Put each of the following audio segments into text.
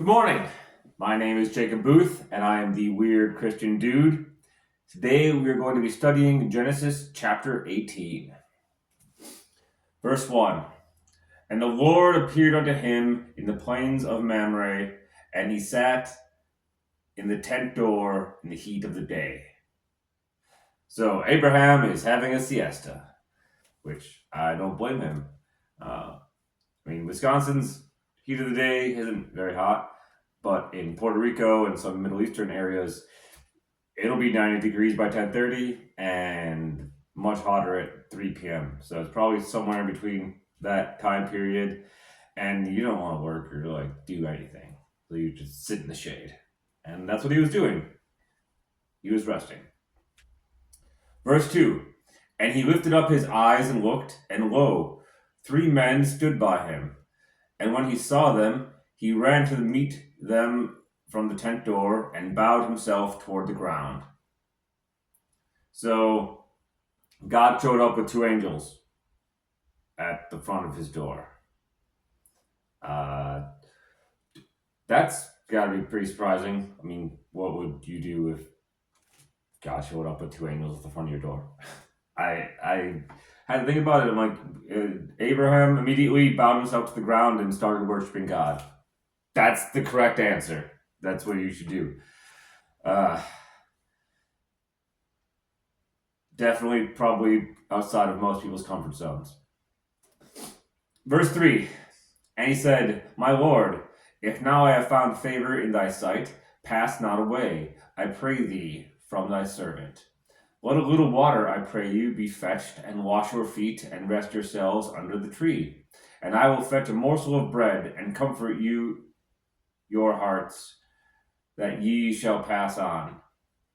Good morning. My name is Jacob Booth, and I am the Weird Christian Dude. Today we are going to be studying Genesis chapter 18. Verse 1. And the Lord appeared unto him in the plains of Mamre, and he sat in the tent door in the heat of the day. So Abraham is having a siesta, which I don't blame him. Wisconsin's heat of the day isn't very hot, but in Puerto Rico and some Middle Eastern areas, it'll be 90 degrees by 10:30 and much hotter at 3 p.m. So it's probably somewhere in between that time period, and you don't want to work or do anything. So you just sit in the shade. And that's what he was doing. He was resting. Verse 2. And he lifted up his eyes and looked, and lo, 3 men stood by him. And when he saw them, he ran to meet them from the tent door and bowed himself toward the ground. So God showed up with 2 angels at the front of his door. That's got to be pretty surprising. I mean, what would you do if God showed up with 2 angels at the front of your door? I had to think about it. I'm like, Abraham immediately bowed himself to the ground and started worshiping God. That's the correct answer. That's what you should do. Definitely, probably outside of most people's comfort zones. Verse 3. And he said, My Lord, if now I have found favor in thy sight, pass not away, I pray thee, from thy servant. Let a little water, I pray you, be fetched, and wash your feet, and rest yourselves under the tree. And I will fetch a morsel of bread, and comfort you your hearts, that ye shall pass on.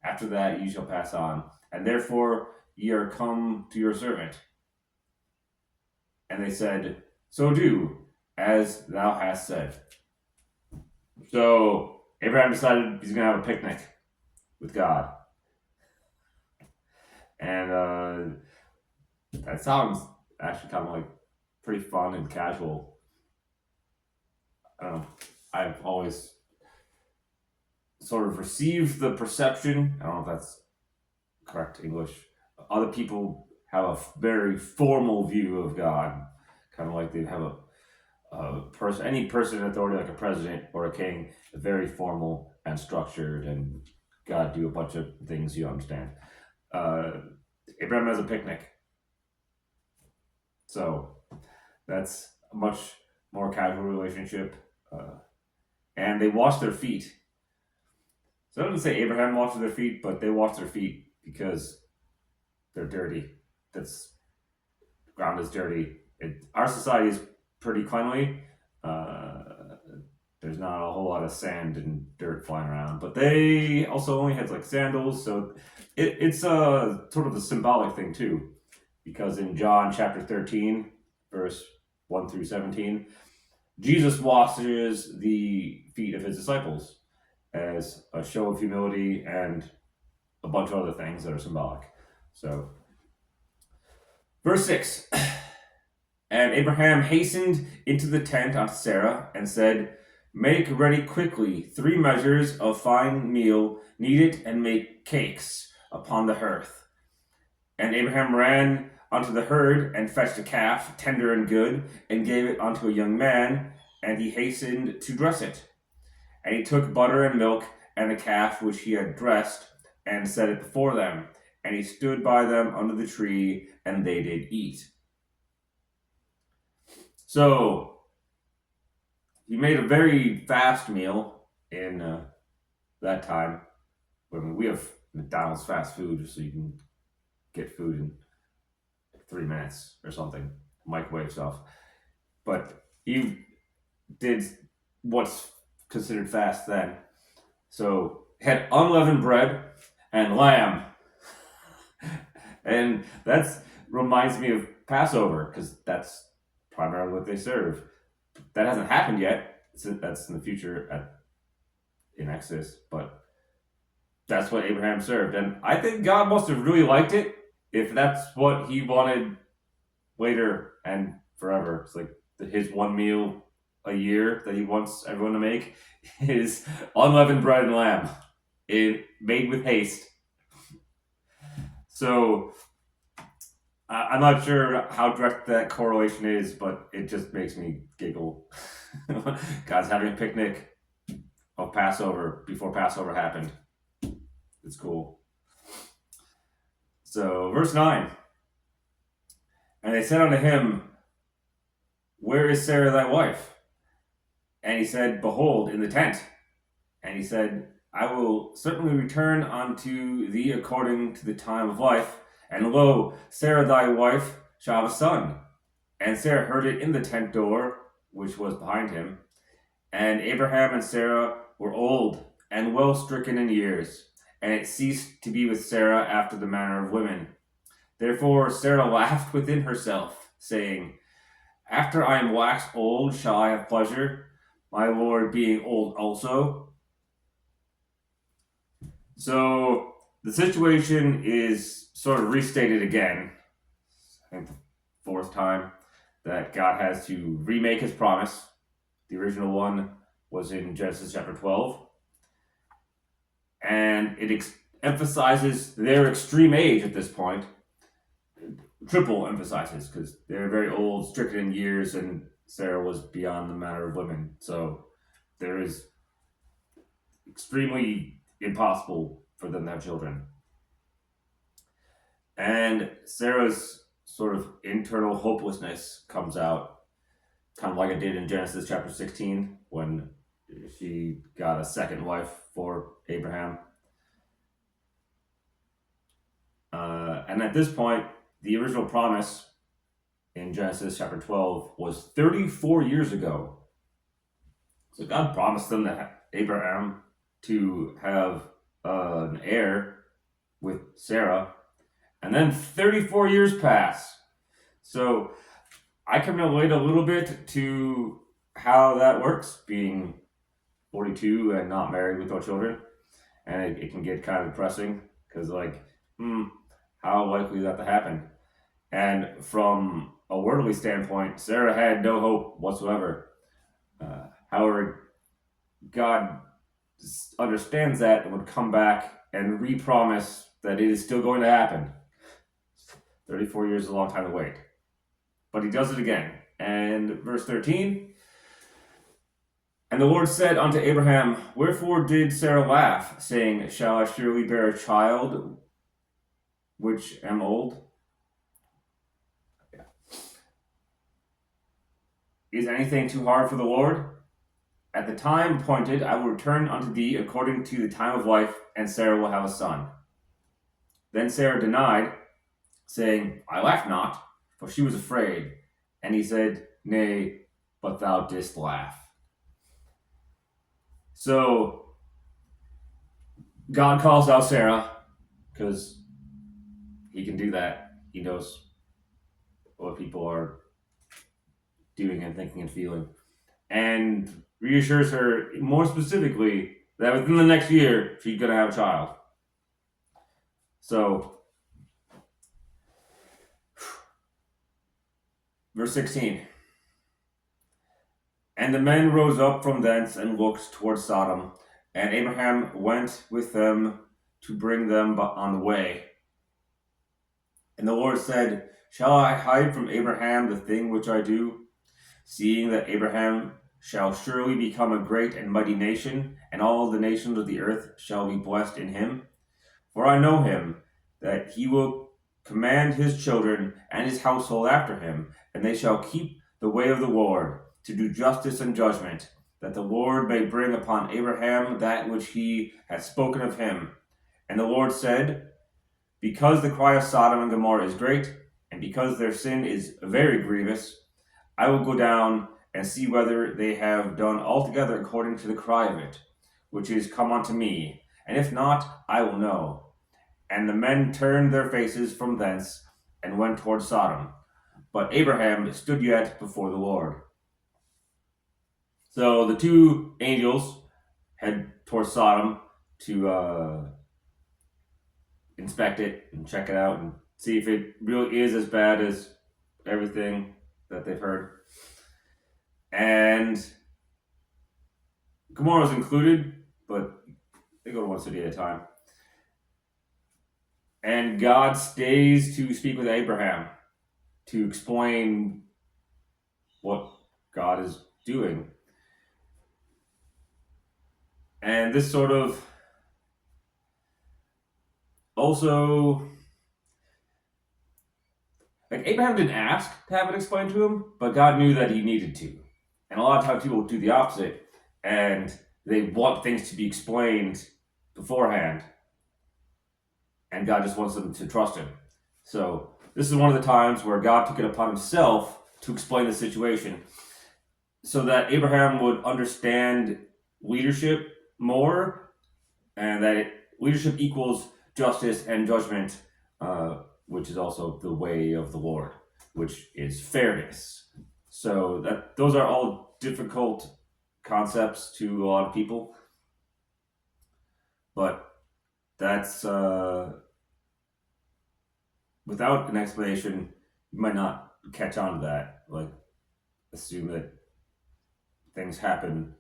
After that ye shall pass on. And therefore ye are come to your servant. And they said, So do, as thou hast said. So Abraham decided he's going to have a picnic with God. And that sounds actually kind of like pretty fun and casual. I've always sort of received the perception, I don't know if that's correct English, other people have a very formal view of God, kind of like they have any person in authority, like a president or a king, very formal and structured and got to do a bunch of things you understand. Abraham has a picnic, so that's a much more casual relationship, and they wash their feet. So I doesn't say Abraham washes their feet, but they wash their feet because they're dirty. The ground is dirty. Our society is pretty cleanly. There's not a whole lot of sand and dirt flying around, but they also only had sandals, so it's sort of a symbolic thing too, because in John chapter 13, verse 1 through 17, Jesus washes the feet of his disciples as a show of humility and a bunch of other things that are symbolic. So, verse 6, and Abraham hastened into the tent unto Sarah and said, Make ready quickly 3 measures of fine meal, knead it, and make cakes upon the hearth. And Abraham ran unto the herd, and fetched a calf, tender and good, and gave it unto a young man, and he hastened to dress it. And he took butter and milk, and the calf which he had dressed, and set it before them. And he stood by them under the tree, and they did eat. So he made a very fast meal in that time. I mean, we have McDonald's fast food, so you can get food in 3 minutes or something, microwave stuff. But he did what's considered fast then. So had unleavened bread and lamb. And that reminds me of Passover, because that's primarily what they serve. That hasn't happened yet. That's in the future in Exodus, but that's what Abraham served. And I think God must have really liked it if that's what he wanted later and forever. It's like his one meal a year that he wants everyone to make is unleavened bread and lamb, made with haste. So I'm not sure how direct that correlation is, but it just makes me giggle. God's having a picnic of Passover before Passover happened. It's cool. So, verse 9. And they said unto him, Where is Sarah thy wife? And he said, Behold, in the tent. And he said, I will certainly return unto thee according to the time of life. And lo, Sarah thy wife shall have a son. And Sarah heard it in the tent door, which was behind him. And Abraham and Sarah were old and well stricken in years. And it ceased to be with Sarah after the manner of women. Therefore Sarah laughed within herself, saying, After I am waxed old, shall I have pleasure, my Lord being old also? So the situation is sort of restated again. I think the fourth time that God has to remake his promise. The original one was in Genesis chapter 12. And it emphasizes their extreme age at this point. Triple emphasizes, because they're very old, stricken in years, and Sarah was beyond the manner of women. So there is extremely impossible for them to have children. And Sarah's sort of internal hopelessness comes out, kind of like it did in Genesis chapter 16, when she got a second wife for Abraham. And at this point, the original promise in Genesis chapter 12 was 34 years ago. So God promised them that Abraham to have an heir with Sarah, and then 34 years pass. So I can relate a little bit to how that works, being 42 and not married with no children. And it can get kind of depressing, because how likely is that to happen? And from a worldly standpoint, Sarah had no hope whatsoever. However, God understands that and would come back and re-promise that it is still going to happen. 34 years is a long time to wait. But he does it again. And verse 13, And the Lord said unto Abraham, Wherefore did Sarah laugh, saying, Shall I surely bear a child, which am old? Is anything too hard for the Lord? At the time appointed, I will return unto thee according to the time of life, and Sarah will have a son. Then Sarah denied, saying, I laughed not, for she was afraid. And he said, Nay, but thou didst laugh. So God calls out Sarah, because he can do that. He knows what people are doing and thinking and feeling. And reassures her more specifically that within the next year, she's going to have a child. So, verse 16. And the men rose up from thence and looked toward Sodom, and Abraham went with them to bring them on the way. And the Lord said, Shall I hide from Abraham the thing which I do, seeing that Abraham shall surely become a great and mighty nation, and all the nations of the earth shall be blessed in him? For I know him, that he will command his children and his household after him, and they shall keep the way of the Lord, to do justice and judgment, that the Lord may bring upon Abraham that which he hath spoken of him. And the Lord said, Because the cry of Sodom and Gomorrah is great, and because their sin is very grievous, I will go down and see whether they have done altogether according to the cry of it, which is come unto me, and if not, I will know. And the men turned their faces from thence, and went toward Sodom. But Abraham stood yet before the Lord. So the two angels head toward Sodom to inspect it and check it out and see if it really is as bad as everything that they've heard. And Gomorrah is included, but they go to one city at a time. And God stays to speak with Abraham to explain what God is doing. And this sort of also, like, Abraham didn't ask to have it explained to him, but God knew that he needed to. And a lot of times people do the opposite, and they want things to be explained beforehand, and God just wants them to trust him. So this is one of the times where God took it upon himself to explain the situation so that Abraham would understand leadership more, and that leadership equals justice and judgment, which is also the way of the Lord, which is fairness. So that those are all difficult concepts to a lot of people, but that's without an explanation, you might not catch on to that. Like, assume that things happen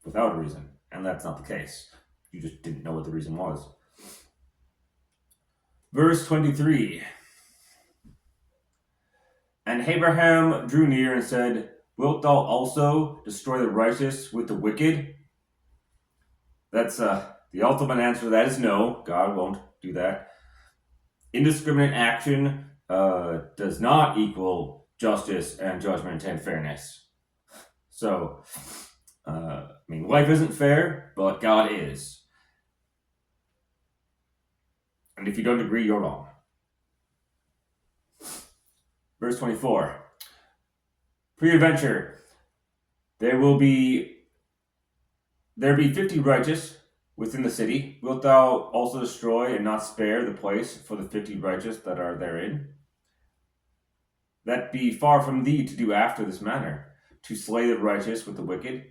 without a reason, and that's not the case. You just didn't know what the reason was. Verse 23. And Abraham drew near and said, Wilt thou also destroy the righteous with the wicked? That's the ultimate answer to that is no. God won't do that. Indiscriminate action does not equal justice and judgment and fairness. So, I mean, life isn't fair, but God is. And if you don't agree, you're wrong. Verse 24. Peradventure, there be 50 righteous within the city. Wilt thou also destroy and not spare the place for the 50 righteous that are therein? That be far from thee to do after this manner, to slay the righteous with the wicked,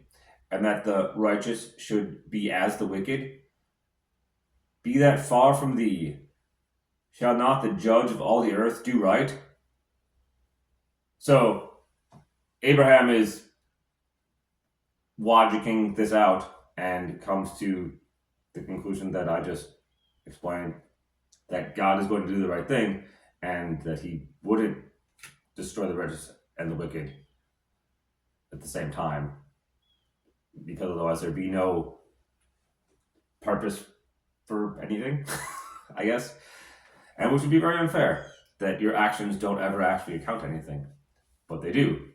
and that the righteous should be as the wicked. Be that far from thee. Shall not the judge of all the earth do right? So, Abraham is logicking this out and comes to the conclusion that I just explained, that God is going to do the right thing and that he wouldn't destroy the righteous and the wicked at the same time, because otherwise there'd be no purpose for anything, I guess, and which would be very unfair, that your actions don't ever actually account to anything, but they do.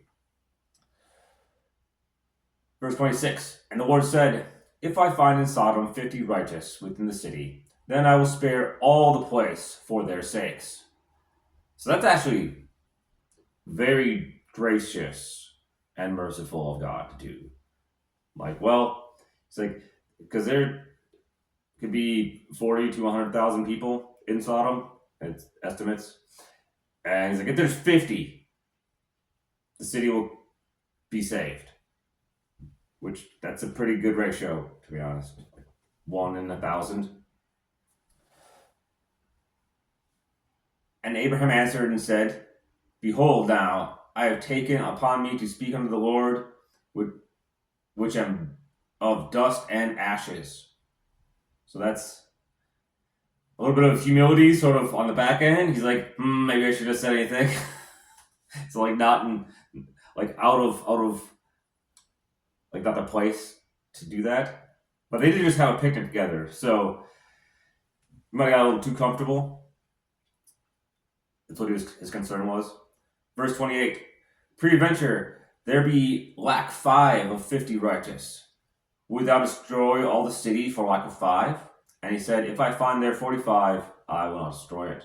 Verse 26, and the Lord said, If I find in Sodom 50 righteous within the city, then I will spare all the place for their sakes. So that's actually very gracious and merciful of God to do. Like, well, it's like, because there could be 40 to 100,000 people in Sodom, it's estimates. And he's like, if there's 50, the city will be saved. Which, that's a pretty good ratio, to be honest. 1 in 1,000. And Abraham answered and said, Behold now, I have taken upon me to speak unto the Lord, which am of dust and ashes. So that's a little bit of humility sort of on the back end. He's like, maybe I should have said anything. So like not in, like out of like not the place to do that. But they did just have a picnic together, so he might have got a little too comfortable. That's what his concern was. Verse 28, Peradventure, there be lack 5 of 50 righteous. Wilt thou destroy all the city for lack of 5? And he said, If I find there 45, I will not destroy it.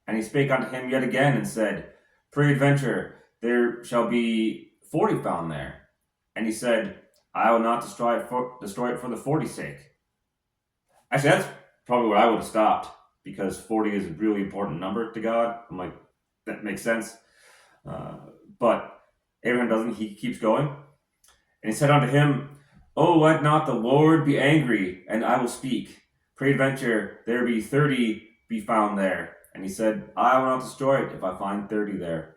And he spake unto him yet again, and said, Peradventure, there shall be 40 found there. And he said, I will not destroy it for the 40's sake. Actually, that's probably where I would have stopped, because 40 is a really important number to God. I'm like, that makes sense. But Abraham doesn't. He keeps going. And he said unto him, Oh, let not the Lord be angry, and I will speak. Peradventure, there be 30 be found there. And he said, I will not destroy it if I find 30 there.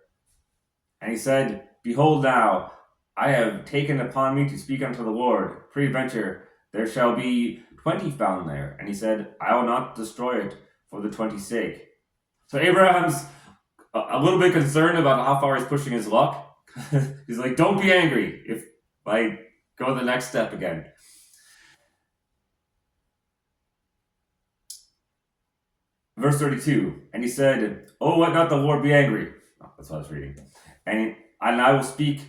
And he said, Behold now, I have taken upon me to speak unto the Lord. Peradventure, there shall be 20 found there. And he said, I will not destroy it for the 20's sake. So Abraham's a little bit concerned about how far he's pushing his luck. He's like, don't be angry if I go the next step again. Verse 32, and he said, oh, let not the Lord be angry. Oh, that's what I was reading. And I will speak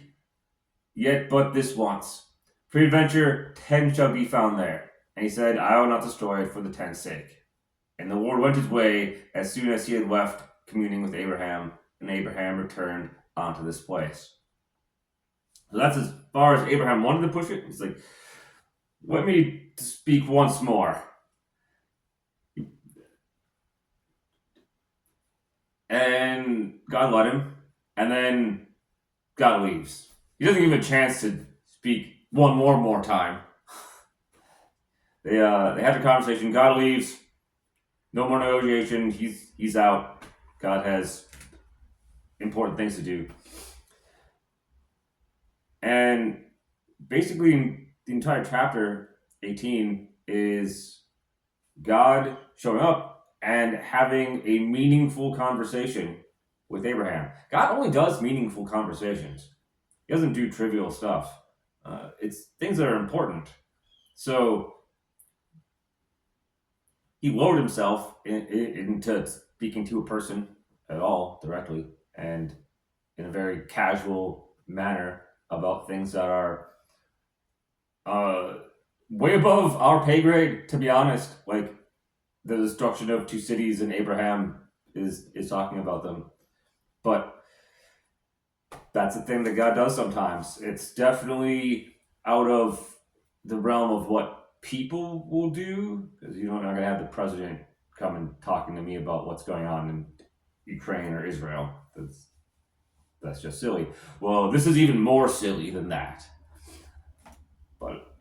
yet but this once. Peradventure, 10 shall be found there. And he said, I will not destroy it for the 10's sake. And the Lord went his way as soon as he had left communing with Abraham, and Abraham returned onto this place. So that's as far as Abraham wanted to push it. He's like, let me speak once more. And God let him. And then God leaves. He doesn't give him a chance to speak one more time. They have a conversation. God leaves. No more negotiation. He's out. God has important things to do. And basically, the entire chapter 18 is God showing up and having a meaningful conversation with Abraham. God only does meaningful conversations. He doesn't do trivial stuff. It's things that are important. So he lowered himself into speaking to a person at all directly and in a very casual manner about things that are way above our pay grade, to be honest. Like the destruction of two cities, and Abraham is talking about them. But that's the thing that God does sometimes. It's definitely out of the realm of what people will do, because you're not going to have the president come and talking to me about what's going on in Ukraine or Israel. That's just silly. Well, this is even more silly than that. But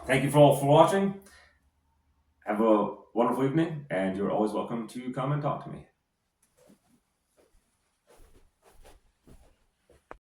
thank you for watching. Have a wonderful evening, and you're always welcome to come and talk to me.